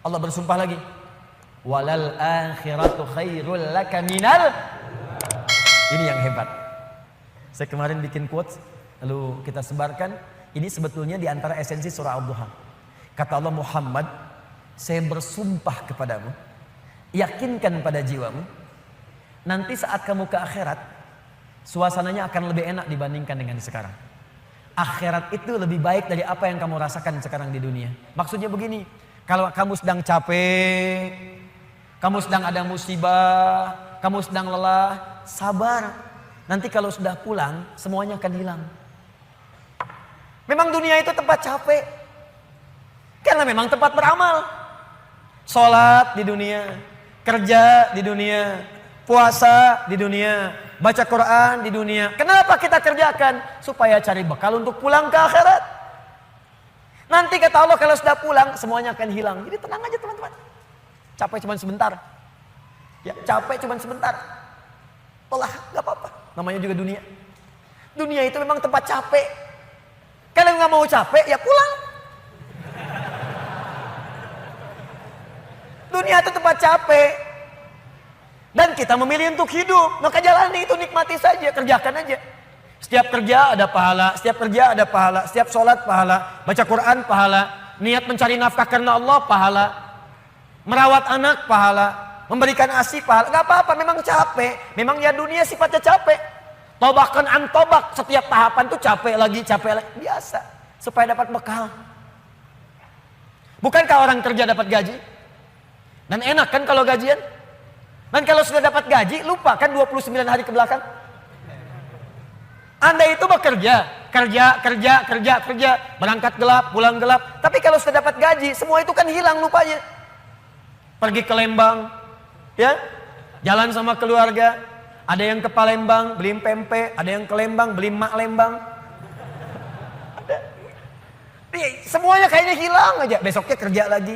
Allah bersumpah lagi, walal akhiratu khairul laka minal. Ini yang hebat. Saya kemarin bikin quotes, lalu kita sebarkan. Ini sebetulnya di antara esensi surah Ad-Duha. Kata Allah, Muhammad, saya bersumpah kepadamu, yakinkan pada jiwamu, nanti saat kamu ke akhirat, suasananya akan lebih enak dibandingkan dengan sekarang. Akhirat itu lebih baik dari apa yang kamu rasakan sekarang di dunia. Maksudnya begini, kalau kamu sedang capek, kamu sedang ada musibah, kamu sedang lelah, sabar. Nanti kalau sudah pulang, semuanya akan hilang. Memang dunia itu tempat capek, karena memang tempat beramal. Sholat di dunia, kerja di dunia, puasa di dunia, baca Quran di dunia. Kenapa kita kerjakan? Supaya cari bekal untuk pulang ke akhirat. Nanti kata Allah kalau sudah pulang semuanya akan hilang. Jadi tenang aja teman-teman. Capek cuma sebentar. Ya, capek cuma sebentar. Lelah gak apa-apa. Namanya juga dunia. Dunia itu memang tempat capek. Kalau nggak mau capek ya pulang. Dunia itu tempat capek. Dan kita memilih untuk hidup. Maka jalani itu, nikmati saja, kerjakan aja. Setiap kerja ada pahala, setiap kerja ada pahala, setiap sholat pahala, baca Quran pahala, niat mencari nafkah karena Allah pahala, merawat anak pahala, memberikan ASI pahala. Gak apa-apa, memang capek. Memang ya dunia sifatnya capek. Tobakan an tobak, setiap tahapan tuh capek lagi, biasa. Supaya dapat bekal. Bukankah orang kerja dapat gaji? Dan enak kan kalau gajian? Dan kalau sudah dapat gaji, lupa kan 29 hari ke belakang? Anda itu bekerja, kerja, berangkat gelap, pulang gelap. Tapi kalau sudah dapat gaji, semua itu kan hilang lupanya. Pergi ke Lembang, ya, jalan sama keluarga. Ada yang ke Palembang beli pempek, ada yang ke Lembang beli mak Lembang. Ada. Semuanya kayaknya hilang aja. Besoknya kerja lagi.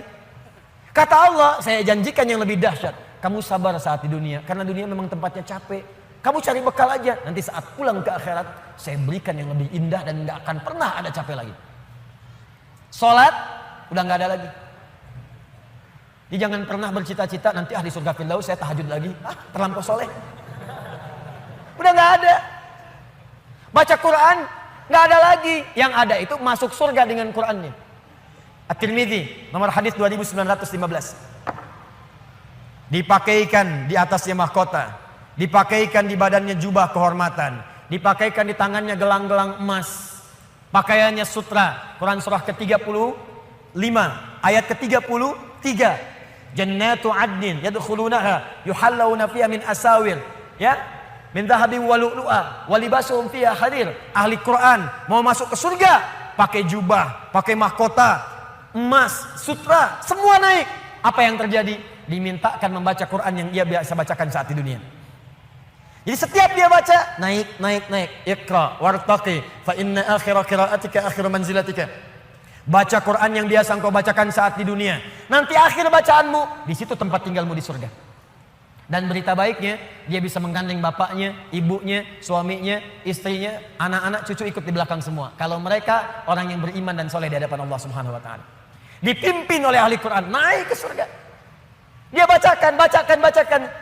Kata Allah, saya janjikan yang lebih dahsyat. Kamu sabar saat di dunia, karena dunia memang tempatnya capek. Kamu cari bekal aja. Nanti saat pulang ke akhirat, saya berikan yang lebih indah dan nggak akan pernah ada capek lagi. Sholat udah nggak ada lagi. Jadi jangan pernah bercita-cita nanti di surga Firdaus saya tahajud lagi. Terlampau soleh. Udah nggak ada. Baca Quran nggak ada lagi. Yang ada itu masuk surga dengan Qurannya. At-Tirmidzi nomor hadis 2915. Dipakaikan di atasnya mahkota, dipakaikan di badannya jubah kehormatan, dipakaikan di tangannya gelang-gelang emas, pakaiannya sutra. Quran surah ke-35 ayat ke-33. Jannatu adnin yadkhulunaha yuhallawna fiha min asawir, ya, min dhahabin wa lu'lu'a wa libasuhum fiha harir. Ahli Quran mau masuk ke surga pakai jubah, pakai mahkota, emas, sutra, semua naik. Apa yang terjadi? Dimintakan membaca Quran yang dia biasa bacakan saat di dunia. Jadi setiap dia baca naik. Iqra wartaqi fa inna akhira qiraatika akhiru manzilatika. Baca Quran yang biasa engkau bacakan saat di dunia. Nanti akhir bacaanmu, di situ tempat tinggalmu di surga. Dan berita baiknya, dia bisa menggandeng bapaknya, ibunya, suaminya, istrinya, anak-anak, cucu ikut di belakang semua. Kalau mereka orang yang beriman dan soleh di hadapan Allah Subhanahu wa taala. Dipimpin oleh ahli Quran, naik ke surga. Dia bacakan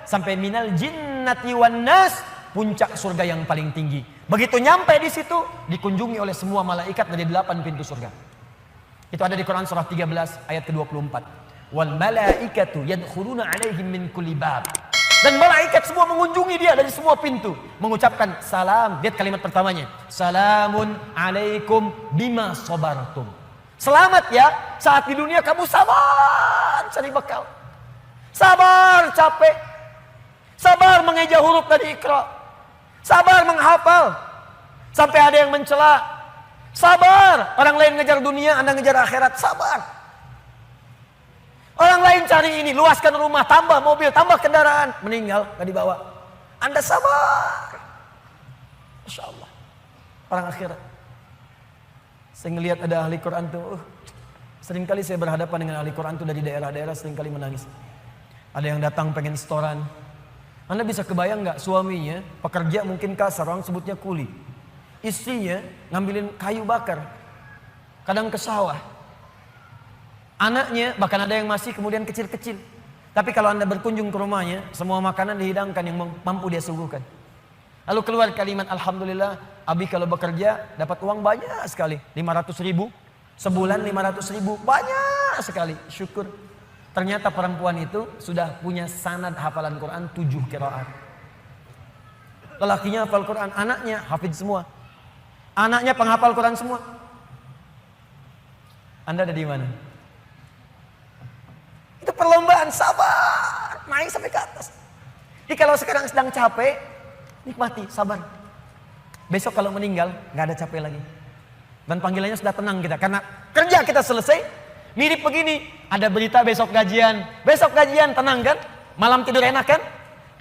sampai minal jinnati wan nas, puncak surga yang paling tinggi. Begitu nyampe di situ, dikunjungi oleh semua malaikat dari 8 pintu surga. Itu ada di Quran surah 13 ayat ke-24. Wal malaikatu yadkhuluna alaihim min kulli bab. Dan malaikat semua mengunjungi dia dari semua pintu, mengucapkan salam. Lihat kalimat pertamanya, salamun alaikum bima sabartum. Selamat ya, saat di dunia kamu sabar cari bekal. Sabar capek. Sabar mengeja huruf dari Iqra. Sabar menghafal. Sampai ada yang mencela. Sabar, orang lain ngejar dunia, Anda ngejar akhirat, sabar. Orang lain cari ini, luaskan rumah, tambah mobil, tambah kendaraan, meninggal, gak dibawa. Anda sabar. Masya Allah. Orang akhirat. Saya ngelihat ada ahli Quran tuh, seringkali saya berhadapan dengan ahli Quran tuh dari daerah-daerah, seringkali menangis. Ada yang datang pengen setoran. Anda bisa kebayang gak suaminya, pekerja mungkin kasar, orang sebutnya kuli. Istrinya ngambilin kayu bakar, kadang ke sawah. Anaknya bahkan ada yang masih kemudian kecil-kecil. Tapi kalau Anda berkunjung ke rumahnya, semua makanan dihidangkan yang mampu dia suguhkan. Lalu keluar kalimat, alhamdulillah, Abi kalau bekerja dapat uang banyak sekali. 500.000, sebulan 500.000, banyak sekali. Syukur. Ternyata perempuan itu sudah punya sanad hafalan Quran 7 qiraat. Lelakinya hafal Quran, anaknya hafid semua. Anaknya penghafal Quran semua. Anda ada di mana? Itu perlombaan, sabar, naik sampai ke atas. Jadi kalau sekarang sedang capek, nikmati, sabar. Besok kalau meninggal, nggak ada capek lagi. Dan panggilannya sudah tenang kita, karena kerja kita selesai. Mirip begini, ada berita besok gajian, tenang kan? Malam tidur enak kan?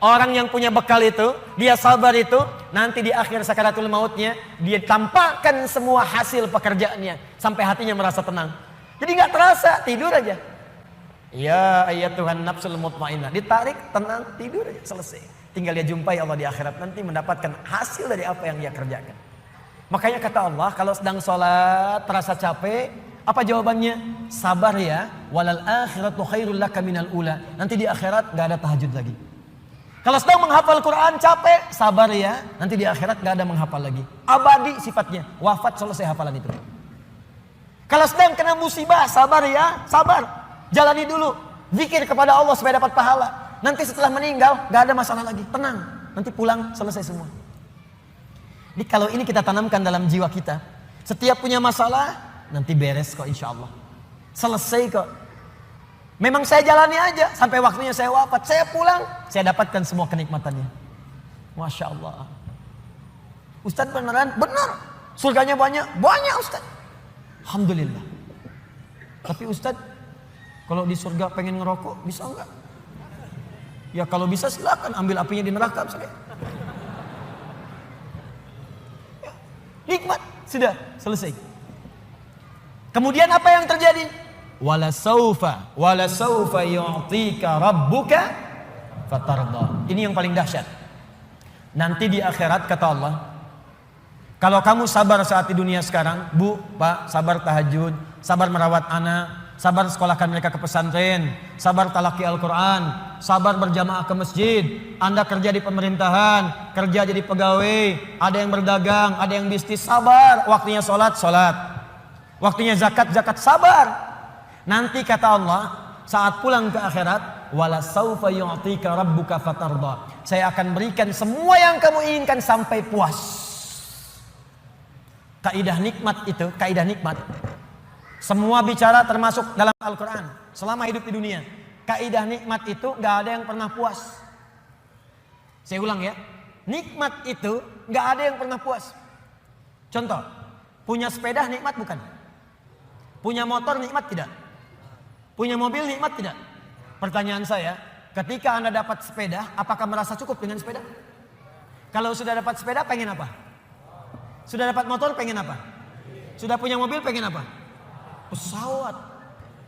Orang yang punya bekal itu, dia sabar itu, nanti di akhir sakaratul mautnya, dia tampakkan semua hasil pekerjaannya, sampai hatinya merasa tenang. Jadi nggak terasa, tidur aja. Ya ayyatuhan nafsul mutmainnah, ditarik, tenang, tidur aja, selesai. Tinggal dia jumpai Allah di akhirat nanti, mendapatkan hasil dari apa yang dia kerjakan. Makanya kata Allah, kalau sedang sholat terasa capek, apa jawabannya? Sabar ya, walal akhiratu khairul laka minal ula. Nanti di akhirat gak ada tahajud lagi. Kalau sedang menghafal Quran capek, sabar ya, nanti di akhirat gak ada menghafal lagi. Abadi sifatnya, wafat selesai hafalan itu. Kalau sedang kena musibah, sabar ya, sabar. Jalani dulu, zikir kepada Allah supaya dapat pahala. Nanti setelah meninggal, gak ada masalah lagi, tenang. Nanti pulang, selesai semua. Jadi kalau ini kita tanamkan dalam jiwa kita, setiap punya masalah, nanti beres kok insya Allah. Selesai kok. Memang saya jalani aja, sampai waktunya saya wafat. Saya pulang, saya dapatkan semua kenikmatannya. Masya Allah. Ustadz beneran? Benar. Surganya banyak? Banyak Ustadz. Alhamdulillah. Tapi Ustadz, kalau di surga pengen ngerokok, bisa enggak? Ya kalau bisa silakan, ambil apinya di neraka misalnya. Ya, nikmat, sudah selesai. Kemudian apa yang terjadi? Wala saufa yu'tika rabbuka fatarda. Ini yang paling dahsyat. Nanti di akhirat kata Allah, kalau kamu sabar saat di dunia sekarang, Bu, Pak, sabar tahajud, sabar merawat anak, sabar sekolahkan mereka ke pesantren, sabar talaki Al-Quran, sabar berjamaah ke masjid. Anda kerja di pemerintahan, kerja jadi pegawai, ada yang berdagang, ada yang bisnis, sabar. Waktunya sholat, waktunya zakat, sabar. Nanti kata Allah, saat pulang ke akhirat, wala saufa yu'tika rabbuka fatarda. Saya akan berikan semua yang kamu inginkan sampai puas. Kaidah nikmat itu, kaidah nikmat. Semua bicara termasuk dalam Al-Quran. Selama hidup di dunia, kaidah nikmat itu gak ada yang pernah puas. Saya ulang ya, nikmat itu gak ada yang pernah puas. Contoh, punya sepeda nikmat bukan? Punya motor nikmat tidak? Punya mobil nikmat tidak? Pertanyaan saya, ketika Anda dapat sepeda, apakah merasa cukup dengan sepeda? Kalau sudah dapat sepeda, pengen apa? Sudah dapat motor, pengen apa? Sudah punya mobil, pengen apa? Pesawat.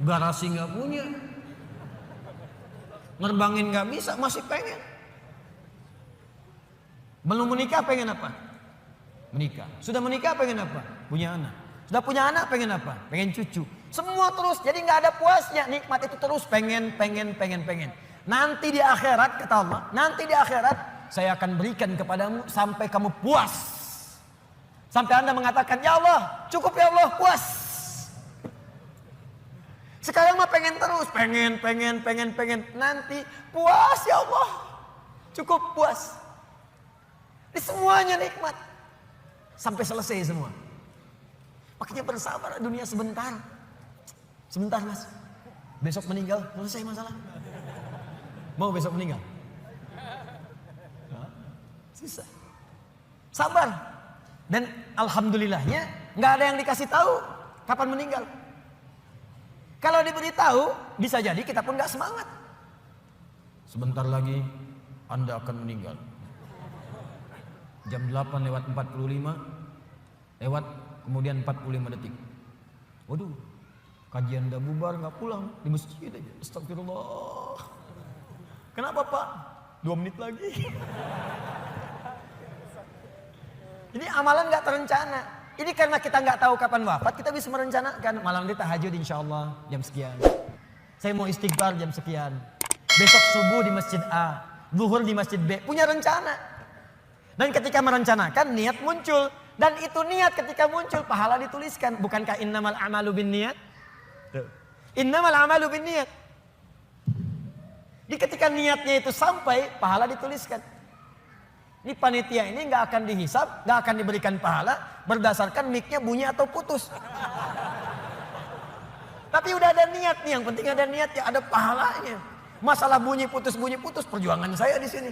Garasi gak punya, nerbangin gak bisa, masih pengen. Belum menikah, pengen apa? Menikah. Sudah menikah, pengen apa? Punya anak. Sudah punya anak, pengen apa? Pengen cucu. Semua terus, jadi gak ada puasnya. Nikmat itu terus pengen. Nanti di akhirat, kata Allah, nanti di akhirat saya akan berikan kepadamu sampai kamu puas. Sampai Anda mengatakan, ya Allah, cukup ya Allah, puas. Sekarang mah pengen terus, pengen. Nanti puas ya Allah, cukup puas. Ini semuanya nikmat. Sampai selesai semua. Makanya bersabar, dunia sebentar. Sebentar mas, besok meninggal, selesai masalah. Mau besok meninggal? Susah. Sabar. Dan alhamdulillahnya gak ada yang dikasih tahu kapan meninggal. Kalau diberitahu, bisa jadi kita pun gak semangat. Sebentar lagi Anda akan meninggal. Jam 8:45, kemudian 45 detik. Waduh, kajian udah bubar gak pulang, di masjid aja. Astagfirullah. Kenapa Pak? 2 menit lagi. Ini amalan gak terencana. Ini karena kita nggak tahu kapan wafat, kita bisa merencanakan malam ini tahajud insya Allah jam sekian. Saya mau istighfar jam sekian. Besok subuh di masjid A, zuhur di masjid B. Punya rencana. Dan ketika merencanakan, niat muncul. Dan itu niat ketika muncul, pahala dituliskan. Bukankah innamal a'malu binniat? Innamal a'malu binniat. Di ketika niatnya itu sampai, pahala dituliskan. Ini panitia ini nggak akan dihisab, nggak akan diberikan pahala berdasarkan mic-nya bunyi atau putus. Tapi udah ada niat nih, yang penting ada niat ya, ada pahalanya. Masalah bunyi putus perjuangan saya di sini.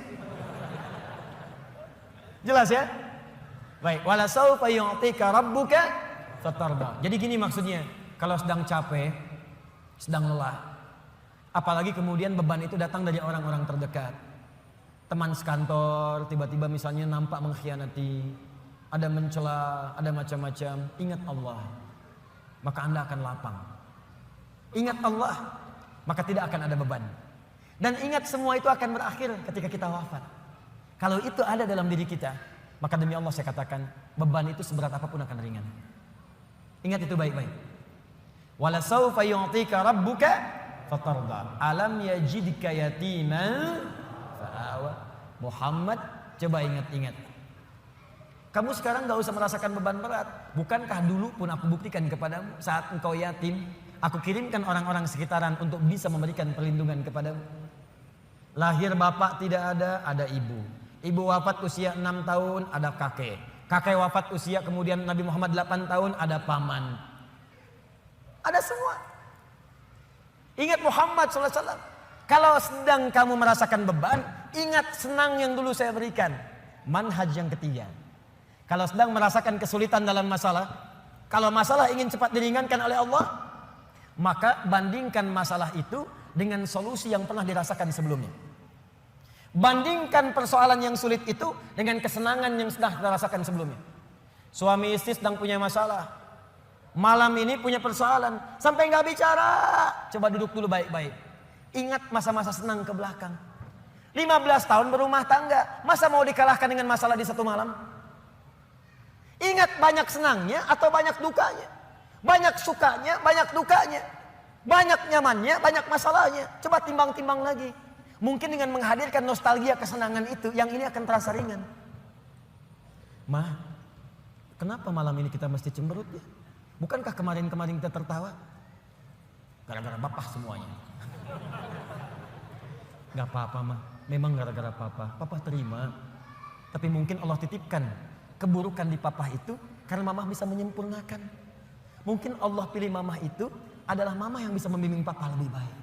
Jelas ya? Baik, wala saufa yu'tika rabbuka fatarda. Jadi gini maksudnya, kalau sedang capek, sedang lelah, apalagi kemudian beban itu datang dari orang-orang terdekat. Teman sekantor tiba-tiba misalnya nampak mengkhianati, ada mencela, ada macam-macam. Ingat Allah, maka Anda akan lapang. Ingat Allah, maka tidak akan ada beban. Dan ingat semua itu akan berakhir ketika kita wafat. Kalau itu ada dalam diri kita, maka demi Allah saya katakan, beban itu seberat apapun akan ringan. Ingat itu baik-baik. Wala saufa yu'tika rabbuka fatarda. Alam yajidka yatiman Muhammad, coba ingat-ingat. Kamu sekarang gak usah merasakan beban berat. Bukankah dulu pun aku buktikan kepadamu saat engkau yatim, aku kirimkan orang-orang sekitaran untuk bisa memberikan perlindungan kepadamu. Lahir bapak tidak ada ibu. Ibu wafat usia 6 tahun, ada kakek. Kakek wafat usia kemudian Nabi Muhammad 8 tahun, ada paman. Ada semua. Ingat Muhammad SAW. Kalau sedang kamu merasakan beban, ingat senang yang dulu saya berikan. Manhaj yang ketiga. Kalau sedang merasakan kesulitan dalam masalah, kalau masalah ingin cepat diringankan oleh Allah, maka bandingkan masalah itu dengan solusi yang pernah dirasakan sebelumnya. Bandingkan persoalan yang sulit itu dengan kesenangan yang sudah dirasakan sebelumnya. Suami istri sedang punya masalah, malam ini punya persoalan, sampai nggak bicara. Coba duduk dulu baik-baik. Ingat masa-masa senang ke belakang. 15 tahun berumah tangga, masa mau dikalahkan dengan masalah di satu malam? Ingat banyak senangnya atau banyak dukanya. Banyak sukanya, banyak dukanya. Banyak nyamannya, banyak masalahnya. Coba timbang-timbang lagi. Mungkin dengan menghadirkan nostalgia kesenangan itu, yang ini akan terasa ringan. Ma, kenapa malam ini kita mesti cemberut ya? Bukankah kemarin-kemarin kita tertawa? Gara-gara bapak semuanya. Gak apa-apa mah, memang gara-gara papa terima. Tapi mungkin Allah titipkan keburukan di papa itu karena mamah bisa menyempurnakan. Mungkin Allah pilih mamah itu adalah mamah yang bisa membimbing papa lebih baik.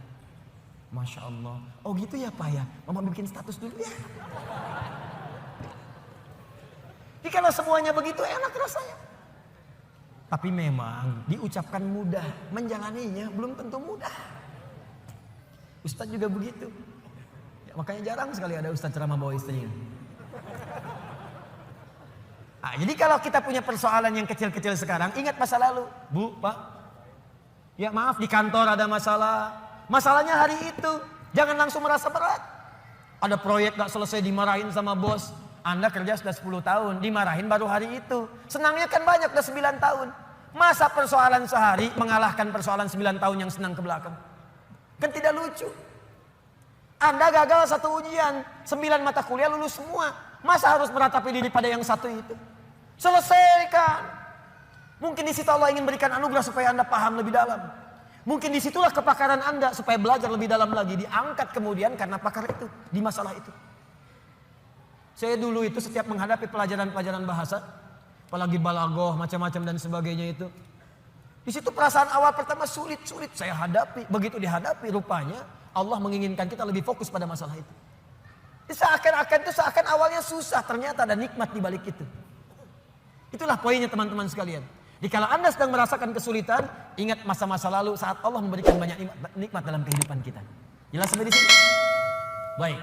Masya Allah. Oh gitu ya pak ya, mama bikin status dulu ya. Jadi kalau semuanya begitu enak rasanya. Tapi memang diucapkan mudah, menjalaninya belum tentu mudah. Ustadz juga begitu. Ya, makanya jarang sekali ada ustadz ceramah bawa istrinya. Jadi kalau kita punya persoalan yang kecil-kecil sekarang, ingat masa lalu. Bu, Pak. Ya maaf di kantor ada masalah. Masalahnya hari itu. Jangan langsung merasa berat. Ada proyek gak selesai dimarahin sama bos. Anda kerja sudah 10 tahun, dimarahin baru hari itu. Senangnya kan banyak, udah 9 tahun. Masa persoalan sehari mengalahkan persoalan 9 tahun yang senang ke belakang? Kan tidak lucu. Anda gagal satu ujian, 9 mata kuliah lulus semua. Masa harus meratapi diri pada yang satu itu? Selesaikan. Mungkin di situ Allah ingin berikan anugerah supaya Anda paham lebih dalam. Mungkin disitulah kepakaran Anda supaya belajar lebih dalam lagi. Diangkat kemudian karena pakar itu, di masalah itu. Saya dulu itu setiap menghadapi pelajaran-pelajaran bahasa, apalagi balaghah, macam-macam dan sebagainya itu. Di situ perasaan awal pertama sulit saya hadapi. Begitu dihadapi rupanya Allah menginginkan kita lebih fokus pada masalah itu. Seakan awalnya susah, ternyata ada nikmat di balik itu. Itulah poinnya teman-teman sekalian. Jadi kalau Anda sedang merasakan kesulitan, ingat masa-masa lalu saat Allah memberikan banyak nikmat dalam kehidupan kita. Jelas sampai di sini? Baik.